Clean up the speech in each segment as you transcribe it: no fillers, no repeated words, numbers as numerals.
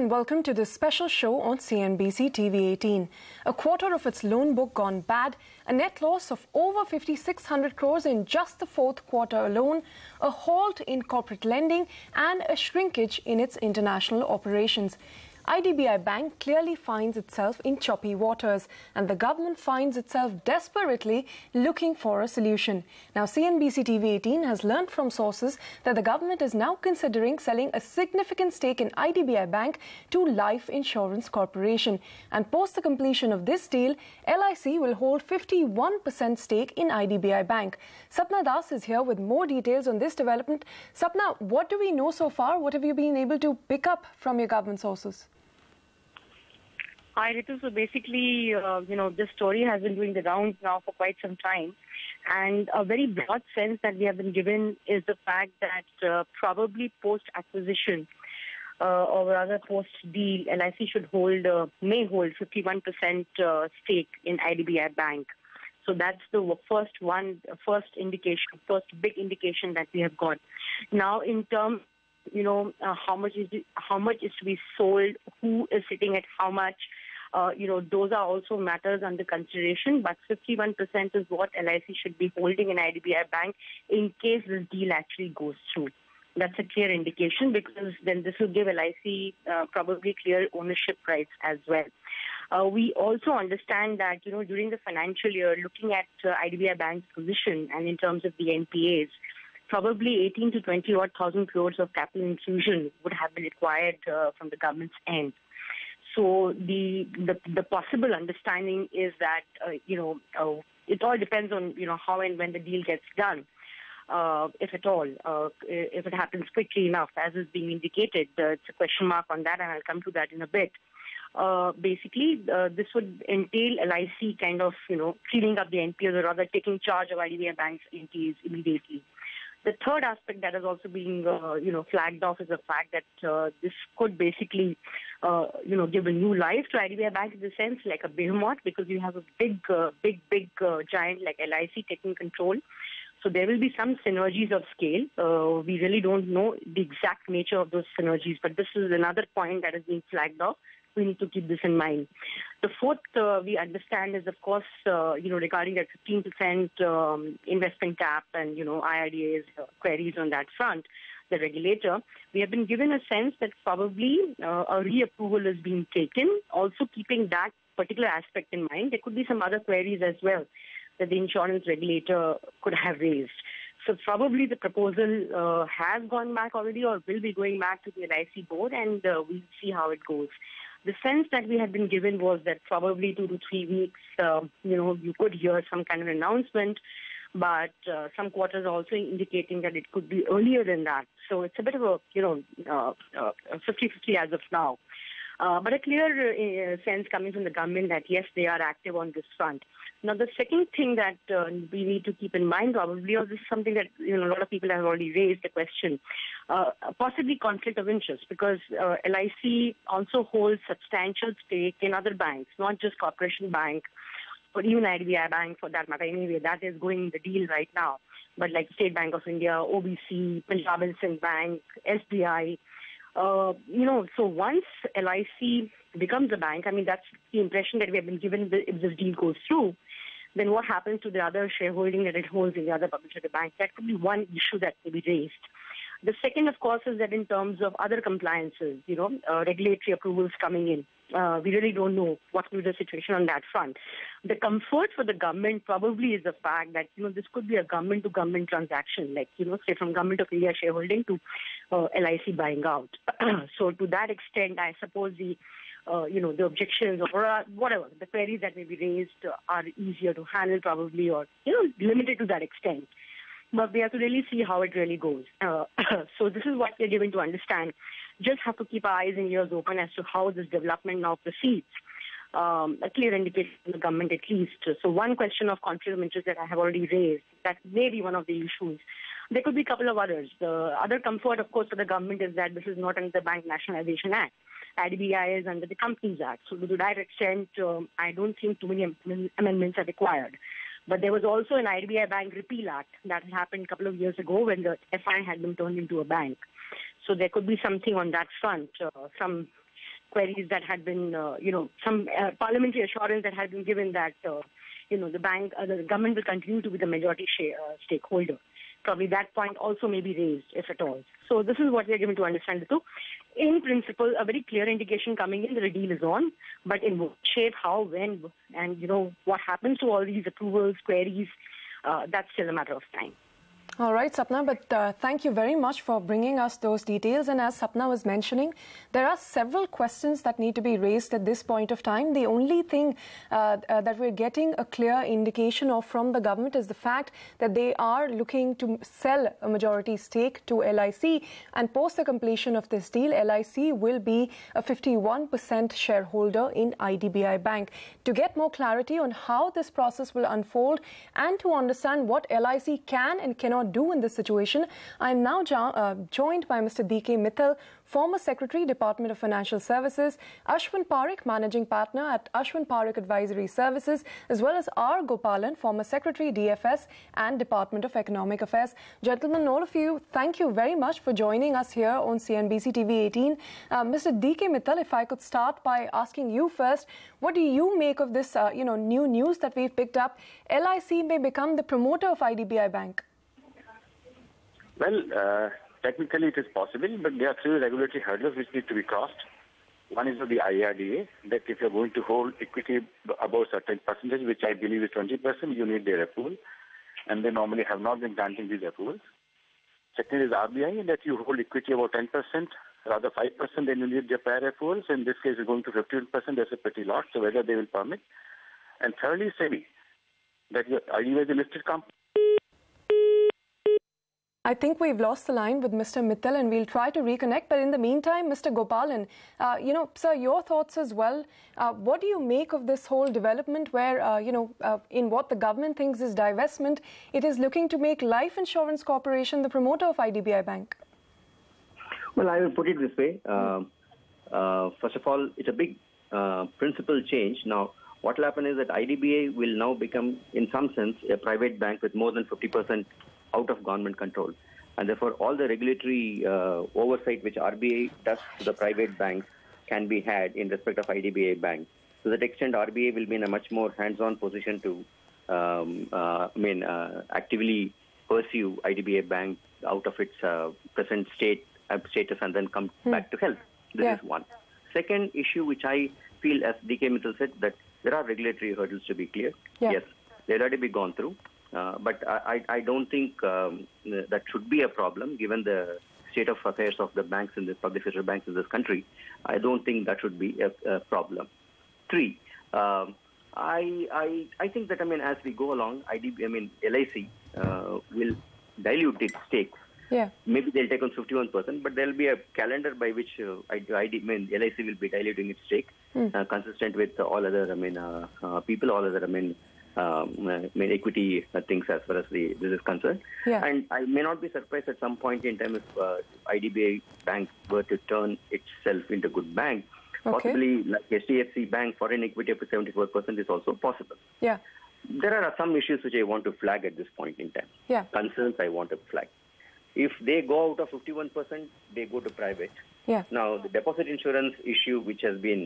and welcome to this special show on CNBC TV18. A quarter of its loan book gone bad, a net loss of over 5,600 crores in just the fourth quarter alone, a halt in corporate lending and a shrinkage in its international operations. IDBI Bank clearly finds itself in choppy waters, and the government finds itself desperately looking for a solution. Now, CNBC TV18 has learned from sources that the government is now considering selling a significant stake in IDBI Bank to Life Insurance Corporation. And post the completion of this deal, LIC will hold 51% stake in IDBI Bank. Sapna Das is here with more details on this development. Sapna, what do we know so far? What have you been able to pick up from your government sources? Hi, Ritu. So basically, this story has been doing the rounds now for quite some time. And a very broad sense that we have been given is the fact that probably post-acquisition, or rather post-deal, LIC may hold 51% stake in IDBI Bank. So that's the first big indication that we have got. Now, in terms, how much is to be sold, who is sitting at how much, those are also matters under consideration, but 51% is what LIC should be holding in IDBI Bank in case this deal actually goes through. That's a clear indication, because then this will give LIC probably clear ownership rights as well. We also understand that, during the financial year, looking at IDBI Bank's position and in terms of the NPAs, probably 18 to 20 odd thousand crores of capital infusion would have been required from the government's end. So the possible understanding is that, it all depends on, how and when the deal gets done, if at all, if it happens quickly enough, as is being indicated. It's a question mark on that, and I'll come to that in a bit. Basically, this would entail LIC kind of, cleaning up the NPAs, or rather taking charge of IDBI Bank's NPAs immediately. The third aspect that is also being, flagged off is the fact that this could basically, give a new life to IDBI Bank in the sense like a behemoth, because you have a big giant like LIC taking control. So there will be some synergies of scale. We really don't know the exact nature of those synergies, but this is another point that is being flagged off. We need to keep this in mind. The fourth we understand is, of course, regarding that 15% investment cap and, IRDA's queries on that front, the regulator, we have been given a sense that probably a reapproval is being taken. Also keeping that particular aspect in mind, there could be some other queries as well that the insurance regulator could have raised. So probably the proposal has gone back already, or will be going back to the LIC board, and we'll see how it goes. The sense that we had been given was that probably 2 to 3 weeks, you could hear some kind of announcement, but some quarters are also indicating that it could be earlier than that. So it's a bit of a, 50-50 as of now. But a clear sense coming from the government that, yes, they are active on this front. Now, the second thing that we need to keep in mind probably, or this is something that a lot of people have already raised the question, possibly conflict of interest, because LIC also holds substantial stake in other banks, not just Corporation Bank, or even IDBI Bank for that matter. Anyway, that is going the deal right now. But like State Bank of India, OBC, Punjab and Sindh Bank, SBI, so once LIC becomes a bank, that's the impression that we have been given if this deal goes through, then what happens to the other shareholding that it holds in the other public bank? That could be one issue that may be raised. The second, of course, is that in terms of other compliances, regulatory approvals coming in, we really don't know what will be the situation on that front. The comfort for the government probably is the fact that, this could be a government-to-government transaction, like, say from Government of India shareholding to LIC buying out. So to that extent, I suppose the objections or whatever, the queries that may be raised are easier to handle probably, or, limited to that extent. But we have to really see how it really goes. So this is what we're given to understand. Just have to keep our eyes and ears open as to how this development now proceeds. A clear indication from the government at least. So one question of conflict of interest that I have already raised, that may be one of the issues. There could be a couple of others. The other comfort, of course, for the government is that this is not under the Bank Nationalization Act. IDBI is under the Companies Act. So to that extent, I don't think too many amendments are required. But there was also an IDBI Bank Repeal Act that happened a couple of years ago when the FI had been turned into a bank. So there could be something on that front, some queries that had been, some parliamentary assurance that had been given that, the government will continue to be the majority stakeholder. Probably that point also may be raised, if at all. So this is what we are given to understand. So, in principle, a very clear indication coming in that the deal is on, but in what shape, how, when, and what happens to all these approvals, queries, that's still a matter of time. All right, Sapna, but thank you very much for bringing us those details. And as Sapna was mentioning, there are several questions that need to be raised at this point of time. The only thing that we're getting a clear indication of from the government is the fact that they are looking to sell a majority stake to LIC. And post the completion of this deal, LIC will be a 51% shareholder in IDBI Bank. To get more clarity on how this process will unfold and to understand what LIC can and cannot do in this situation, I am now joined by Mr. D.K. Mittal, former Secretary, Department of Financial Services, Ashwin Parekh, Managing Partner at Ashwin Parekh Advisory Services, as well as R. Gopalan, former Secretary, DFS and Department of Economic Affairs. Gentlemen, all of you, thank you very much for joining us here on CNBC TV18. Mr. D.K. Mittal, if I could start by asking you first, what do you make of this, new news that we've picked up? LIC may become the promoter of IDBI Bank. Well, technically it is possible, but there are three regulatory hurdles which need to be crossed. One is the IRDA, that if you're going to hold equity above a certain percentage, which I believe is 20%, you need their approval. And they normally have not been granting these approvals. Second is RBI, that you hold equity about 10%, rather 5%, then you need their prior approvals. In this case, it's going to 15%, that's a pretty lot, so whether they will permit. And thirdly, SEBI, that IDBI is a listed company. I think we've lost the line with Mr. Mittal and we'll try to reconnect. But in the meantime, Mr. Gopalan, sir, your thoughts as well. What do you make of this whole development where, in what the government thinks is divestment, it is looking to make Life Insurance Corporation the promoter of IDBI Bank? Well, I will put it this way. First of all, it's a big principal change. Now, what will happen is that IDBI will now become, in some sense, a private bank with more than 50% out of government control. And therefore, all the regulatory oversight which RBI does to the private banks can be had in respect of IDBI Bank. To that extent, RBI will be in a much more hands-on position to actively pursue IDBI Bank out of its present status and then come back to health. This is one. Second issue which I feel, as D.K. Mittal said, that there are regulatory hurdles to be clear. Yes, they've already been gone through. But I don't think that should be a problem, given the state of affairs of the banks in this public sector banks in this country. I don't think that should be a problem. Three, I think that as we go along, LIC will dilute its stakes. Yeah. Maybe they'll take on 51%, but there'll be a calendar by which LIC will be diluting its stake, consistent with all other people, all other equity things as far as this is concerned. Yeah. And I may not be surprised at some point in time if IDBI Bank were to turn itself into a good bank. Possibly like HDFC Bank, foreign equity up to 74% is also possible. Yeah. There are some issues which I want to flag at this point in time. Yeah. Concerns I want to flag. If they go out of 51%, they go to private. Yeah. Now, the deposit insurance issue which has been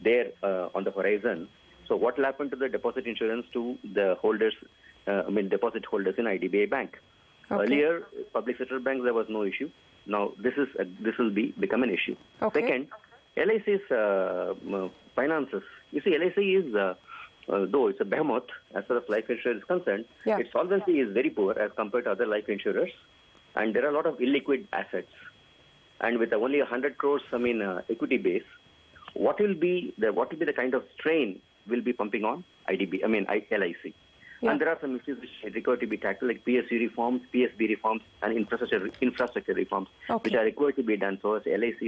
there on the horizon. So what will happen to the deposit insurance to the holders, deposit holders in IDBI Bank? Earlier, public sector banks, there was no issue. Now, this will become an issue. Second, LIC's finances. You see, LIC is, though it's a behemoth as far as life insurance is concerned, its solvency is very poor as compared to other life insurers. And there are a lot of illiquid assets. And with only 100 crores, equity base, what will be the kind of strain will be pumping on LIC? Yeah. And there are some issues which require to be tackled, like PSU reforms, PSB reforms, and infrastructure reforms, which are required to be done. So as LIC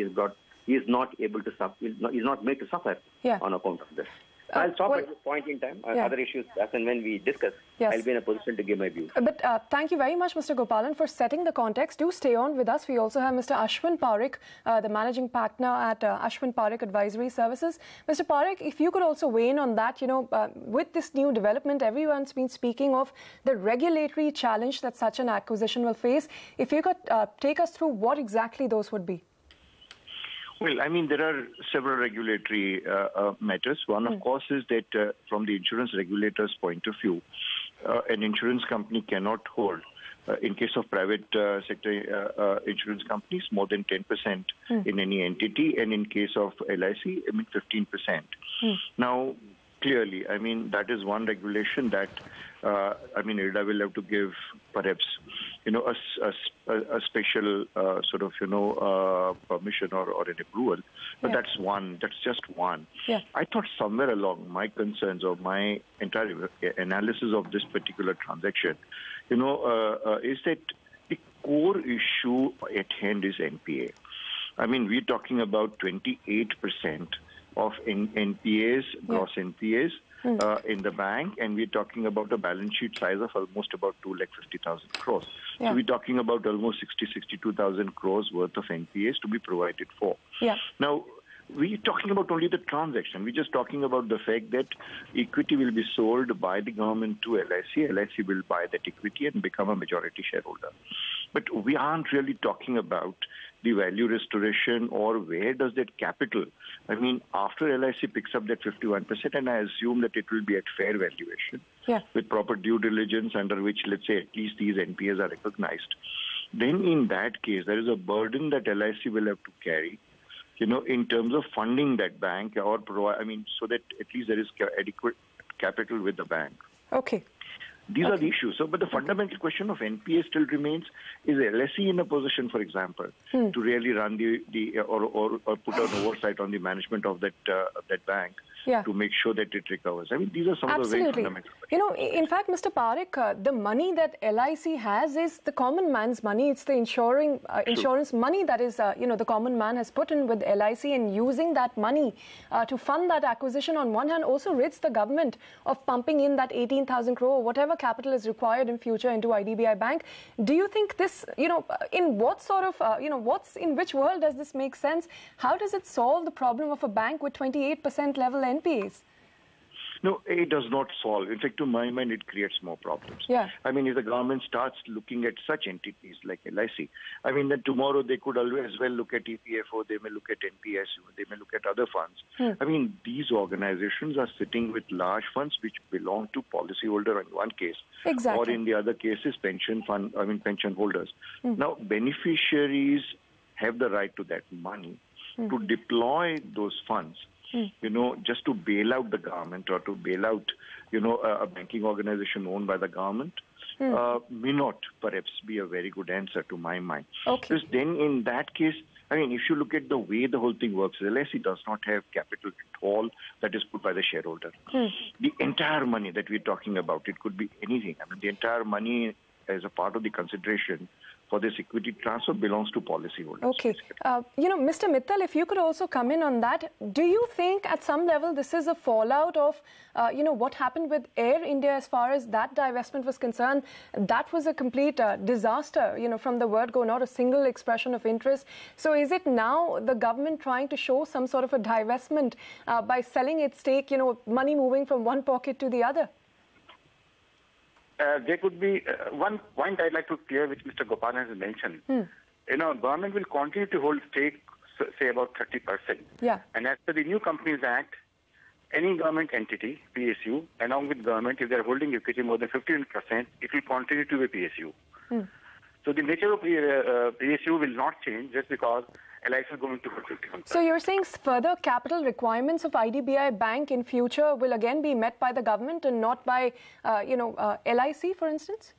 is not able to suffer, is not made to suffer on account of this. I'll stop at this point in time. Other issues, as and when we discuss, I'll be in a position to give my views. But thank you very much, Mr. Gopalan, for setting the context. Do stay on with us. We also have Mr. Ashwin Parekh, the Managing Partner at Ashwin Parekh Advisory Services. Mr. Parekh, if you could also weigh in on that, with this new development, everyone's been speaking of the regulatory challenge that such an acquisition will face. If you could take us through what exactly those would be. Well, I mean, there are several regulatory matters. One, of course, is that from the insurance regulator's point of view, an insurance company cannot hold, in case of private sector insurance companies, more than 10% in any entity, and in case of LIC, 15%. Now, clearly, I mean, that is one regulation that, IRDA will have to give perhaps, a special sort of, permission or an approval. But that's one. That's just one. Yeah. I thought somewhere along my concerns or my entire analysis of this particular transaction, is that the core issue at hand is NPA. I mean, we're talking about 28% of NPAs, gross NPAs, in the bank, and we're talking about a balance sheet size of almost about 250,000 crores. Yeah. So we're talking about almost 62,000 crores worth of NPAs to be provided for. Yeah. Now, we're talking about only the transaction. We're just talking about the fact that equity will be sold by the government to LIC. LIC will buy that equity and become a majority shareholder. But we aren't really talking about the value restoration or where does that capital, I mean, after LIC picks up that 51%, and I assume that it will be at fair valuation with proper due diligence under which, let's say, at least these NPAs are recognized. Then in that case, there is a burden that LIC will have to carry, in terms of funding that bank or provide, so that at least there is adequate capital with the bank. Okay. These are the issues. So, but the fundamental question of NPA still remains: is LIC in a position, for example, to really run or put an oversight on the management of that bank to make sure that it recovers? I mean, these are some of the very fundamental questions. In fact, Mr. Parekh, the money that LIC has is the common man's money. It's the insurance money that is, the common man has put in with LIC, and using that money to fund that acquisition on one hand also rids the government of pumping in that 18,000 crore or whatever capital is required in future into IDBI Bank. Do you think this, in what sort of, in which world does this make sense? How does it solve the problem of a bank with 28% level NPAs? No, it does not solve. In fact, to my mind, it creates more problems. Yeah. I mean, if the government starts looking at such entities like LIC, I mean, then tomorrow they could always well look at EPFO, they may look at NPSU, they may look at other funds. I mean, these organizations are sitting with large funds which belong to policyholder in one case, or in the other cases, pension holders. Now, beneficiaries have the right to that money to deploy those funds. Just to bail out the government or to bail out, a banking organization owned by the government may not perhaps be a very good answer to my mind. Okay. Because then in that case, I mean, if you look at the way the whole thing works, LIC does not have capital at all that is put by the shareholder. The entire money that we're talking about, it could be anything. I mean, the entire money as a part of the consideration for this equity transfer belongs to policyholders. Okay. Mr. Mittal, if you could also come in on that, do you think at some level this is a fallout of, what happened with Air India as far as that divestment was concerned? That was a complete disaster, from the word go, not a single expression of interest. So is it now the government trying to show some sort of a divestment by selling its stake, money moving from one pocket to the other? There could be one point I'd like to clear, which Mr. Gopal has mentioned. Government will continue to hold stake, say about 30%. Yeah. And as per the new Companies Act, any government entity, PSU, along with government, if they're holding equity more than 15%, it will continue to be PSU. So the nature of PSU will not change just because LIC is going to hold 51%. So you're saying further capital requirements of IDBI Bank in future will again be met by the government and not by, LIC, for instance?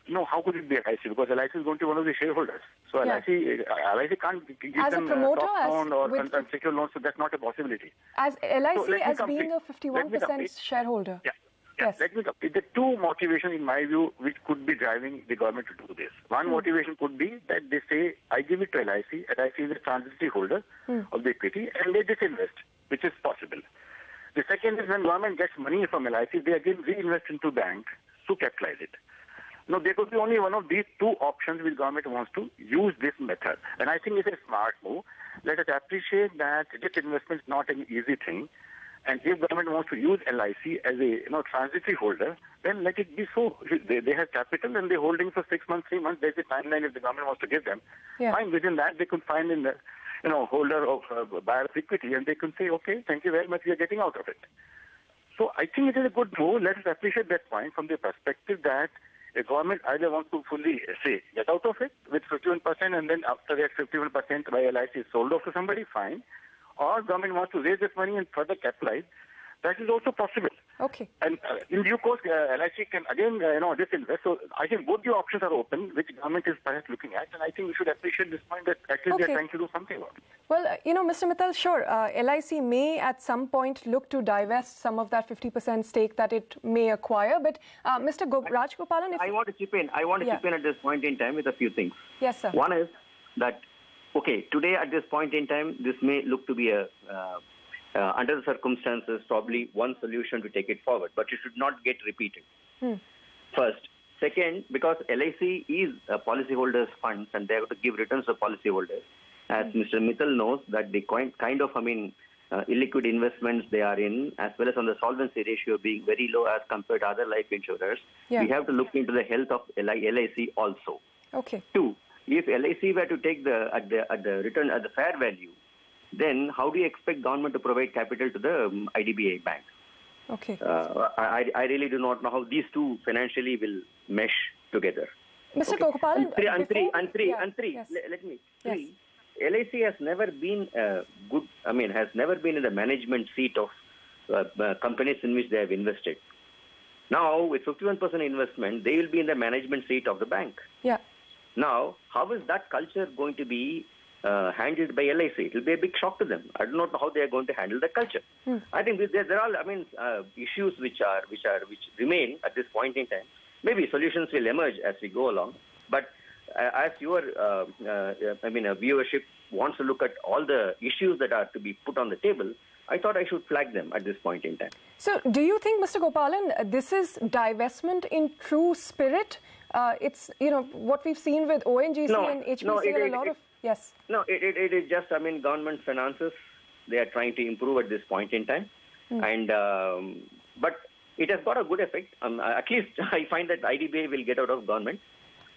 No, how could it be LIC? Because LIC is going to be one of the shareholders. So LIC can't give as them top-down or unsecured loans, so that's not a possibility. As LIC as being a 51% shareholder? Yeah. Yes. Let me complete. The two motivations, in my view, which could be driving the government to do this. One motivation could be that they say, I give it to LIC. LIC is a transitory holder of the equity, and they disinvest, which is possible. The second is when government gets money from LIC, they again reinvest into bank to capitalize it. Now, there could be only one of these two options which government wants to use this method. And I think it's a smart move. Let us appreciate that this investment is not an easy thing. And if government wants to use LIC as a transitory holder, then let it be so. They have capital and they're holding for 6 months, 3 months. There's a timeline if the government wants to give them. Yeah. Fine, within that they could find in the holder of buyer of equity, and they can say, okay, thank you very much, we are getting out of it. So I think it is a good move. Let us appreciate that point from the perspective that a government either wants to fully say get out of it with 51%, and then after that 51% by LIC is sold off to somebody, fine. Or government wants to raise this money and further capitalize. That is also possible. Okay. And in due course, LIC can again, disinvest. So I think both the options are open, which government is perhaps looking at. And I think we should appreciate this point that at least they're trying to do something about it. Well, Mr. Mittal, sure, LIC may at some point look to divest some of that 50% stake that it may acquire. But Mr. Rajgopalan, I want to chip in. I want to chip in at this point in time with a few things. Yes, sir. One is that, okay, today at this point in time, this may look to be a under the circumstances, probably one solution to take it forward, but it should not get repeated. First. Second, because LIC is a policyholders' funds and they have to give returns to policyholders. As Mr. Mittal knows, that the kind of, illiquid investments they are in, as well as on the solvency ratio being very low as compared to other life insurers, we have to look into the health of LIC also. Okay. Two, if LIC were to take the return at the fair value, then how do you expect government to provide capital to the IDBI Bank? Okay. I really do not know how these two financially will mesh together. Mr. Gopalan, LIC has never been has never been in the management seat of companies in which they have invested. Now, with 51% investment, they will be in the management seat of the bank. Yeah. Now, how is that culture going to be handled by LIC? It will be a big shock to them. I do not know how they are going to handle the culture. I think there are issues which remain at this point in time. Maybe solutions will emerge as we go along. But as your viewership wants to look at all the issues that are to be put on the table, I thought I should flag them at this point in time. So, do you think, Mr. Gopalan, this is divestment in true spirit? It's what we've seen with ONGC and HPCL. Yes. No, it is just, government finances. They are trying to improve at this point in time. And but it has got a good effect. At least I find that IDBI will get out of government.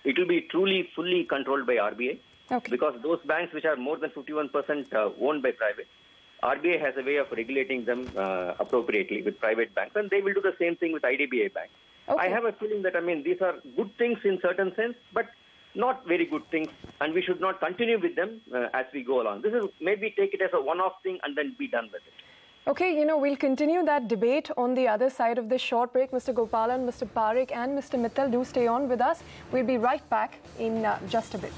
It will be truly, fully controlled by RBI. Okay. Because those banks which are more than 51% owned by private, RBI has a way of regulating them appropriately with private banks. And they will do the same thing with IDBI Bank. Okay. I have a feeling that, these are good things in certain sense, but not very good things, and we should not continue with them as we go along. This is maybe take it as a one-off thing and then be done with it. Okay, we'll continue that debate on the other side of this short break. Mr. Gopalan, Mr. Parekh and Mr. Mittal, do stay on with us. We'll be right back in just a bit.